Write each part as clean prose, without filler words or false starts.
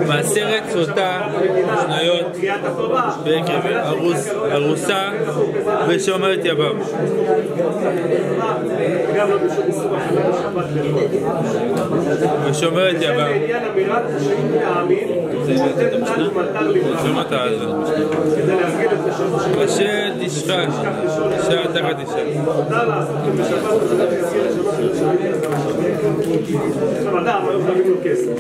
מעשרת סוטה, שניות, ארוסה ושומרת יבם. ושומרת יבם. אשר תשחט, אישה תחת אישה. עכשיו אדם, היום חייבים לו כסף.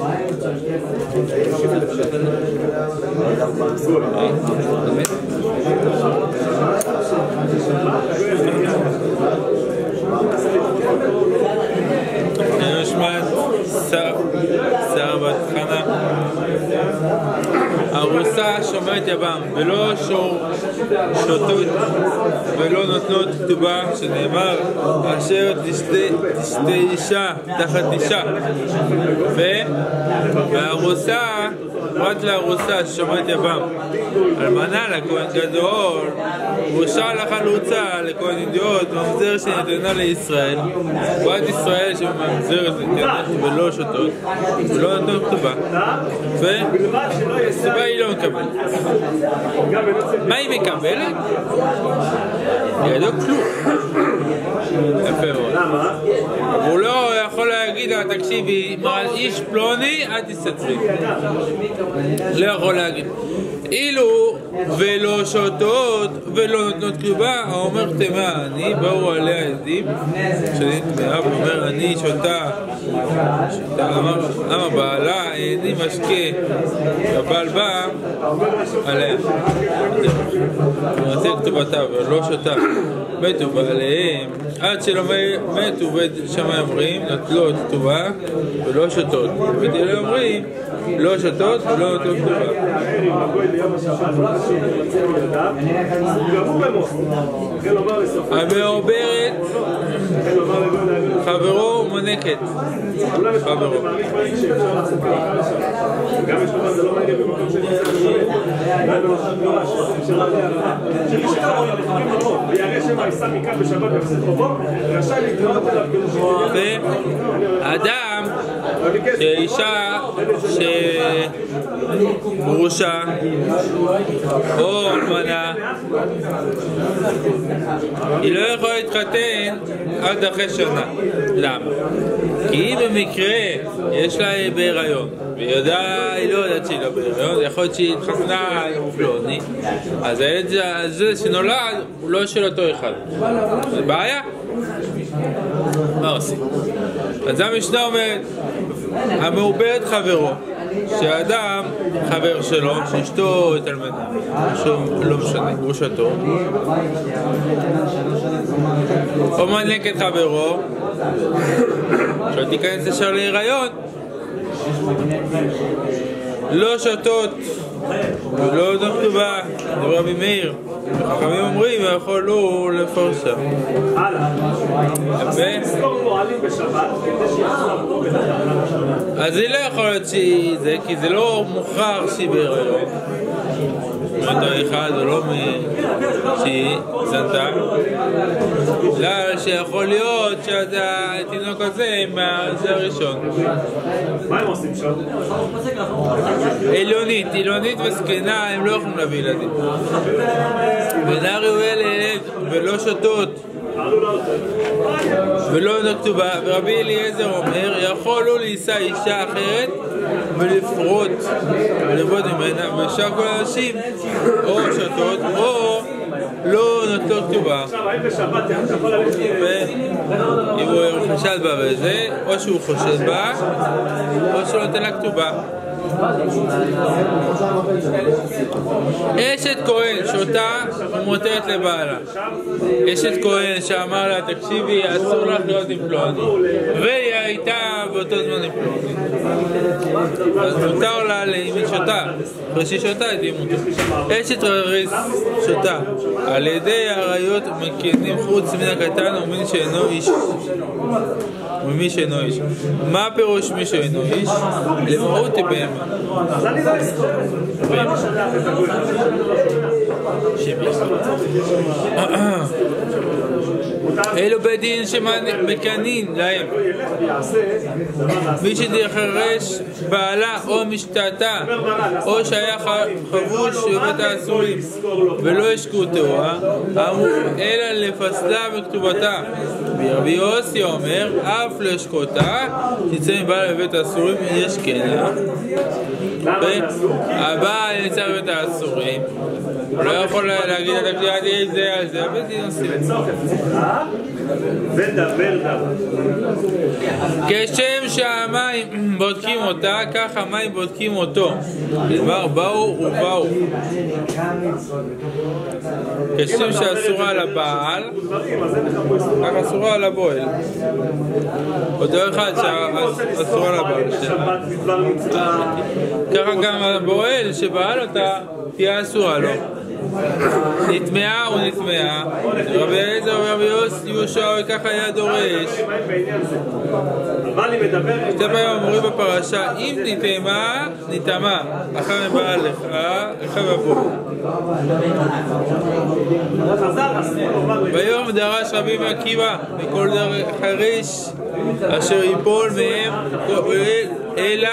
נשמעת שר בת חנה ארוסה שומרת יבם ולא שותות ולא נותנות כתובה, שנאמר אשר תשתה אישה תחת אישה. והארוסה, פרט לארוסה ששומרת יבם, אלמנה לכהן גדול, גרושה לחלוצה לכהן ידיעות, ממזר שנתנה לישראל, בת ישראל שממזרת ולא שותות ולא נותנות כתובה, והסיבה היא לא מקבלת. מה היא מקבלת? ידו כלום. יפה מאוד. הוא לא יכול להגיד לה, תקשיבי, על איש פלוני, אל תסתצרי. לא יכול להגיד. אילו ולא שותות ולא נותנות כתובה, האומר תמה אני, באו עליה עדים, שאני תמאה ואומר אני שותה, אמר בעלה, אני משקה, הבעל בא עליה. נעשה כתובתה ולא שותה. מתו בעליהם, עד שלא מתו בית שמאי אומרים, נטלות כתובה ולא שותות. בית הלל אומרים, לא שותות ולא נטלות כתובה. המעוברת חברו ומנקת חברו. אדם שאישה שגרושה או אלמנה היא לא יכולה להתחתן עד אחרי שנה. למה? כי אם במקרה יש לה בהיריון והיא לא יודעת שהיא לא בהיריון, יכול להיות שהיא התחתנה עם פלוני, אז הילד הזה שנולד הוא לא של אותו אחד. זה בעיה? מה עושים? אז המשנה אומרת, המעוברת חברו, שאדם חבר שלו, שאשתו התאלמנה, לא משנה, גרושתו, או מנקת חברו, שלא תיכנס ישר להיריון, לא שותות ולא נותנות כתובה, דבר רבי מאיר, וחכמים אומרים ויכולו לפרשה. אז היא לא יכולת שהיא זה, כי זה לא מוכרח שהיא בהיריון אותו אחד או לא שהיא זנתה, בגלל שיכול להיות שהתינוק הזה זה הראשון. מה הם עושים שם? עילונית וזקנה הם לא יכולים להביא ילדים. ונער יולד ולא שותות ולא נותנות כתובה, ורבי אליעזר אומר יכולו לישא אישה אחרת ולפרוט ולבוד ממנה, ושאר כל האנשים או שותות או לא נותנות כתובה. עכשיו, האם בשבת אתה יכול ללכת? אם הוא חשד בה וזה, או שהוא חושד בה או שהוא נותן לה כתובה. אשת כהן שותה ומותרת לבעלה. אשת כהן שאמר לה תקשיבי אסור לך להיות עם פלוני, והיא הייתה באותו זמן עם פלוני, אז מותר לה אם היא שותה, אחרי שהיא שותה היא מותר. אשת רריס שותה, על ידי העריות מקיינים חוץ מן הקטן ומין שאינו איש ומי שאינו איש. מה פירוש מי שאינו איש? למהות היא בהמה. אז אני לא אסתור. אלו בית דין שמקנין להם. מי שתחרש בעלה או משתתה או שהיה חבוש בבית האסורים ולא השקותו אמרו אלא לפסלה בכתובתה. רבי יוסי אומר אף לא השקותה תצא מבעלה בבית האסורים יש כן. הבעל נמצא בבית האסורים לא יכול להגיד את הקליעת זה על זה, הבית דין עושים. כשם שהמים בודקים אותה, כך המים בודקים אותו. כלומר, באו ובאו. כשם שאסורה על הבעל, כך אסורה על הבועל. אותו אחד שאסורה על הבעל. ככה גם הבועל שבעל אותה, תהיה אסורה לו. נטמעה או נטמעה, רבי אליעזר ורבי יהושע ככה היה דורש. שתי פעמים אמורים בפרשה, אם נטמעה, נטמע, אחר מבעל לך, אחר מבוא. ביום דרש רבי עקיבא מכל חריש אשר יפול מהם אלא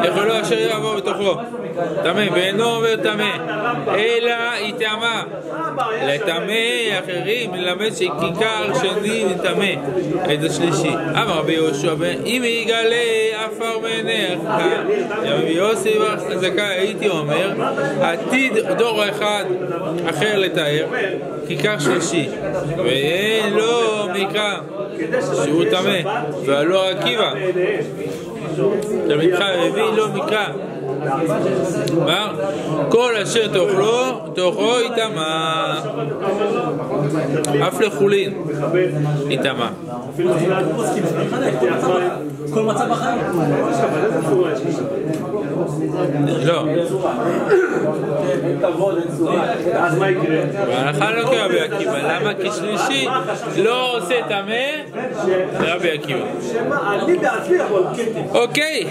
יכולו אשר יעבור בתוכו טמא, ואינו אומר טמא אלא יטמא. לטמא אחרים מלמד שכיכר שני נטמא את השלישי. אמר רבי יהושע אם יגלה עפר מעינך, רבי יוסי חזקה הייתי אומר עתיד דור אחד אחר לתאר כיכר שלישי ואין לו מקרא שהוא טמא והלא עקיבא תלמידך הביא לו מקרא כל אשר תאכלו יטמא אף לחולין יטמא. כל מצב בחיים לא אז מה יקרה? והלכה לא כרבי עקיבא. למה? כי שלישי לא עושה טמא לרבי עקיבא. אני בעצמי יכול אוקיי,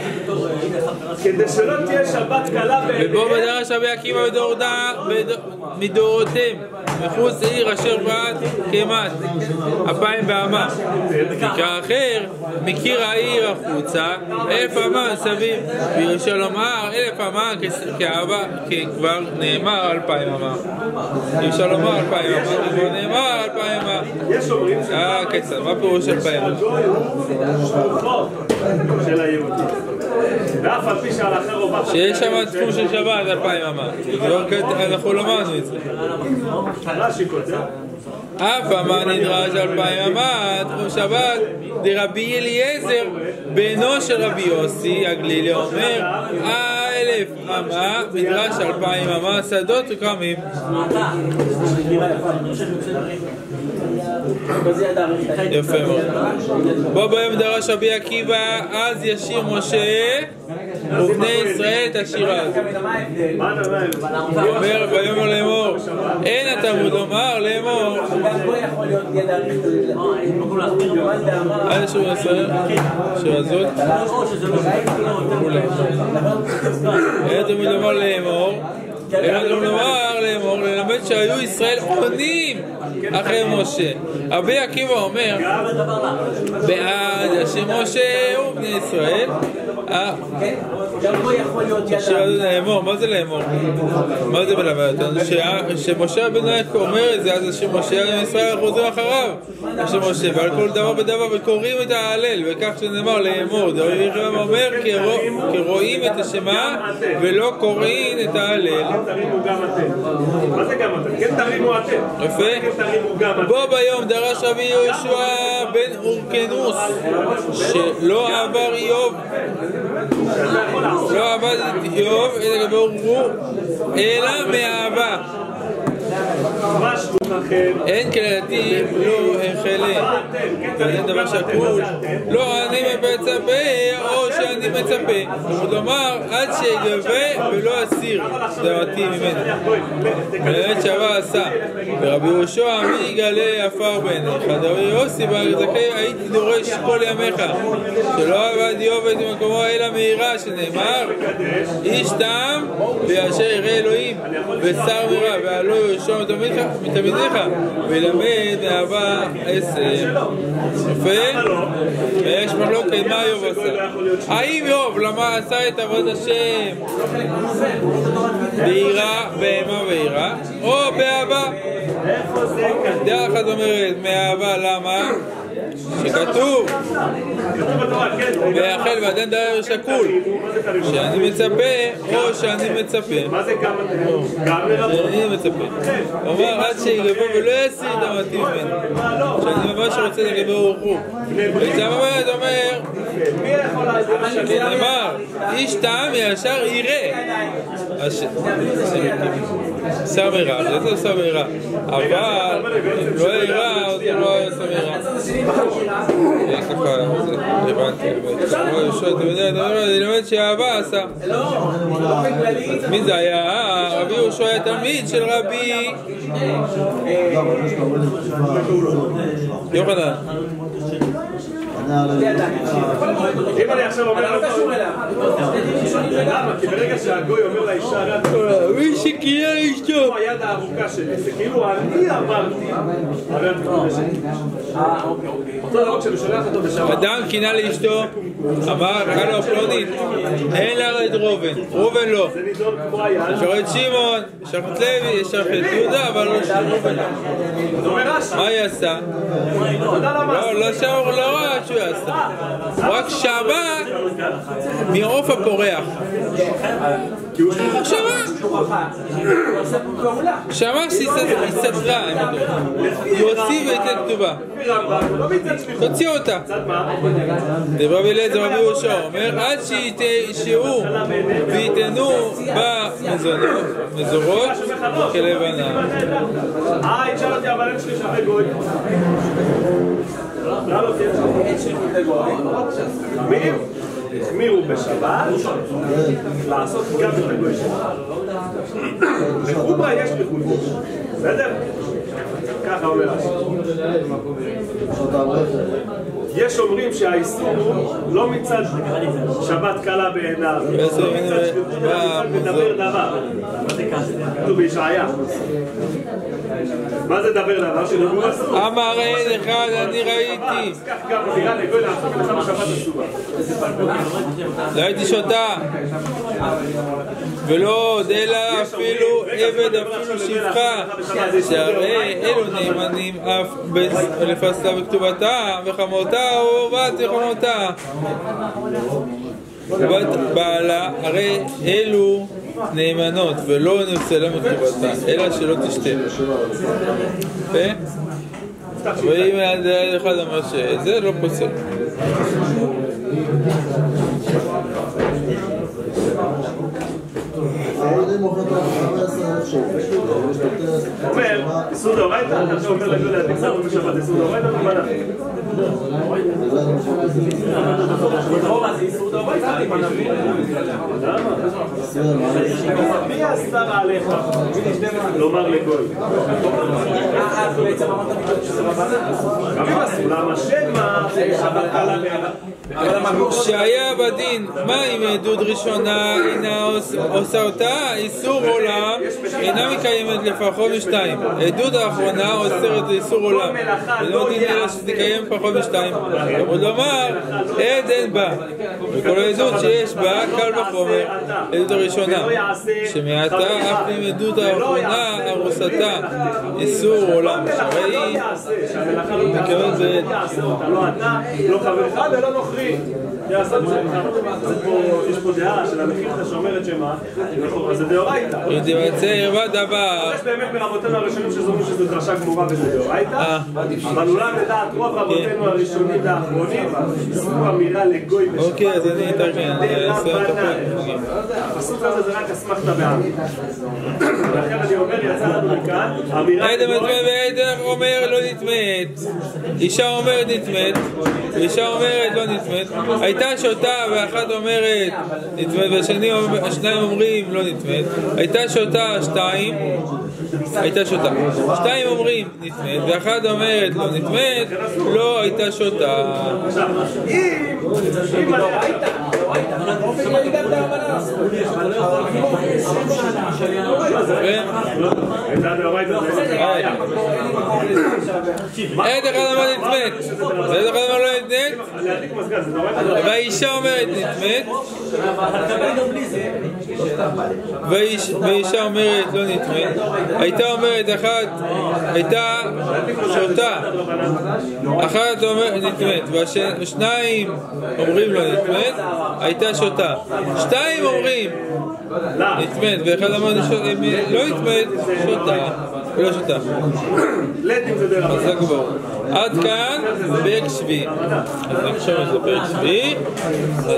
כדי שלא תהיה שבת קלה ובו בדרש רבי עקיבא מדורותיהם מחוץ לעיר אשר בעט כמעט אפיים באמה מקרא אחר מקיר העיר החוצה 1000 אמה סביב וירשה לומר 1000 אמה כבר נאמר 2000 אמה ירשה לומר 2000 אמה כבר נאמר 2000 אמה. יש אומרים כיצד, מה פירוש 2000 אמה? של היהודים ואף על פי שהלכה רובה שיש שם תחום של שבת 2000 אמה אנחנו לא אמרנו את זה. רש"י כותב אף אמה נדרש 2000 אמה תחום שבת דרבי אליעזר בנו של רבי יוסי הגלילי אומר 1000 אמה נדרש 2000 אמה שדות וכרמים. יפה מאוד. בו ביום דרש רבי עקיבא אז ישיר משה ובני ישראל את השירה הזאת. אומר ויאמר לאמור אין התלמוד לומר לאמור עד אשר ישראל שיר הזאת אין התלמוד לומר לאמור אין התלמוד לומר לאמור ללמד שהיו ישראל עונים אחרי משה. רבי עקיבא אומר בעד אשר משה ובני ישראל לאמור, מה זה לאמור? מה זה מלמד אותנו? שמשה רבנו אומר את זה, אז שמשה רבנו ישראל חוזרים אחריו שמשה, ועל כל דבר ודבר וקוראים את ההלל, וכך שנאמר לאמור דרבי יחנן אומר כי רואים את השמה ולא קוראים את ההלל. תרימו גם אתם. מה זה גם אתם? כן תרימו אתם. יפה. בו ביום דרש רבי יהושע בן אורקנוס שלא עבר איוב לא עבד את איוב אלא גברו אלא מאהבה אין קללתי לא החלה ואין דבר שקול לא אני מבצע בה או שאני מצפה, כלומר עד שיגבה ולא אסיר דעתי ממנו. באמת שווה עשה. ורבי יהושע מי יגלה עפר בעיניך? דרבי יוסי בר זכאי הייתי דורש כל ימיך שלא עבד יעבד במקומו אלא מהירה, שנאמר איש טעם וישר ירא אלוהים ושר מרע והלא יהושע מתלמידיך וילמד מאהבה 10. יפה? ויש מחלוקת מה איוב עשה. האם איוב למה עשה את עבודת השם ביראה, בהמה ויראה, או באהבה? דעה אחת אומרת מאהבה, למה? שכתוב ויחל ועדן דבר שקול שאני מצפה או שאני מצפה. מה זה גם לרבות? שאני מצפה. אומר עד שיגבו ולא יסיר דעתי ממנו, שאני ממש רוצה לגבי אורחו. וזה אומר שנאמר איש טעם ישר יראה שר מרע, זה לא שר מרע, אבל אם לא יראה אז זה לא שר מרע. ככה הבנתי, אני לומד שאהבה עשה. מי זה היה? רבי יהושע היה תלמיד של רבי יוחנן. אם אני עכשיו אומר לו למה? כי ברגע שהגוי אומר לאישה מי שקריאה אשתו היד הארוכה שלי, זה כאילו אני אמרתי הרי התקודת שלי אותו דבר כשאני שולח אותו בשבת אדם קינה לאשתו אמר קלו פלונית אין לה את ראובן לא, זה נידון כמו היד שרת שמעון, שרת לוי, שרת יהודה, אבל לא של ראובן. מה היא עשה? לא ראה שהוא עשה, רק שמע מעוף הפורח. שמע שהיא סתרה, יוציא ויתן כתובה, תוציא אותה. דבר אליעזר רבי יהושע אומר עד שישאו ויתנו במזורות כלבנה. ישאל אותי אבל אין שלי שווה גוי החמירו בשבת לעשות גם את הגוי שלנו בחובה יש בחובה, בסדר? ככה אומר יש אומרים שהאיסור הוא לא מצד שבת קלה בעיניו, לא מצד מדבר דבר, כתוב בישעיה. מה זה דבר דבר? שנאמר אסור. אמר אין אחד אני ראיתי. אז כך גם נראה לגוי לעשות לך בשבת אסורה. לא הייתי שותה ולא עוד אלא אפילו עבד אפילו שפחה שהרי אלו נאמנים אף לפסלה בכתובתה וחמותה או בת וחמותה ובת בעלה הרי אלו נאמנות ולא נפסלה בכתובתה אלא שלא תשתה. ואם אחד אמר שזה לא פוסל. אומר, איסור דאורייתא, אתה אומר לגוי להדליק נרות בשבת, איסור דאורייתא ומנה. מי אסר עליך לומר לגוי? גם אם אסור, למה שמא שבת קלה בעיניו? שהיה בדין, מה אם עדות ראשונה אינה עושה אותה? איסור עולם אינה מקיימת לפחות משתיים. עדות האחרונה אוסרת איסור עולם ולא דין אלא שתקיים פחות משתיים. עוד לומר עד אין בה וכל עדות שיש בה קל וחומר עדות הראשונה שמעתה אף אם עדות האחרונה ארוסתה איסור עולם שהרי היא מקיימת בעד לא אתה, לא חברך ולא נוכרי. יש פה דעה של המכילתא שאומרת שמה? זה דאורייתא. אם תימצא בדבר. יש באמת מרבותינו הראשונים שזורמים שזו דרשה גמורה וזה דאורייתא, אבל אולי לדעת רוב רבותינו הראשונים והאחרונים עשו אמירה לגוי בשבת. אוקיי, אז אני אתרגם. הפסוק הזה זה רק אסמכתא בעם. ולכן אני אומר, יצא לנו מכאן אמירה עד המצווה ועד אומר לא נטמאת. אישה אומרת נטמאת ואישה אומרת לא נטמאת. הייתה שותה ואחת אומרת נטמאת והשניים אומרים לא נטמאת. הייתה שותה שתיים, הייתה שותה. שתיים אומרים נטמאת ואחת אומרת לא נטמאת, לא הייתה שותה. עד אחד אמר נטמאת ועד אחד אמר לא נטמאת והאישה אומרת נטמאת והאישה אומרת לא נטמאת. הייתה אומרת אחת, הייתה שותה, אחת אומרת נטמאת והשניים אומרים לא נטמאת, הייתה שותה. שתיים אומרים נטמאת ואחד אמר לא נטמאת, שותה ולא שותה. חזק בו. עד כאן פרק שביעי. אז נמשוך את זה פרק שביעי.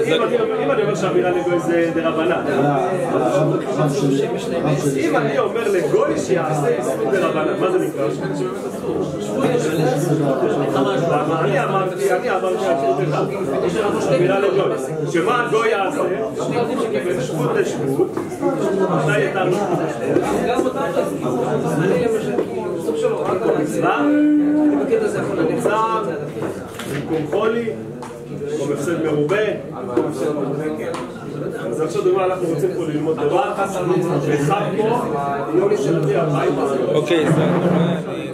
אם אני אומר שהאמירה לגוי זה דרבנן, אם אני אומר לגוי שיעשה איסור דרבנן, מה זה נקרא? אני אמרתי אמירה לגוי, שמה הגוי יעשה? שבות לשבות, מתי יתר שבות לשבות? מצווה? מצווה, במקום חולי, או מפסד מרובה. אז עכשיו דוגמה, אנחנו רוצים פה ללמוד דבר, וחג פה, לא נשלתי הביתה. אוקיי,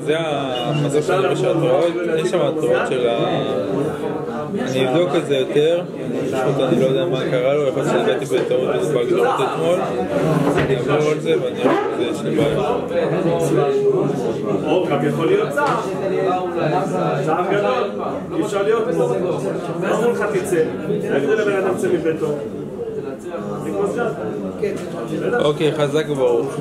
זה המזור של ראשי התורות, יש שם התורות של אני אבדוק את זה יותר, פשוט אני לא יודע מה קרה לו, יכול להיות שהגעתי בתורות בהגדרות אתמול, אני אעבור על זה ואני אראה את זה, יש לי בעיה. או גם יכול להיות צער, צער גדול, אי אפשר להיות פה, לא אומרים לך תצא, נגיד לבן אדם צא מביתו. אוקיי, חזק וברוך.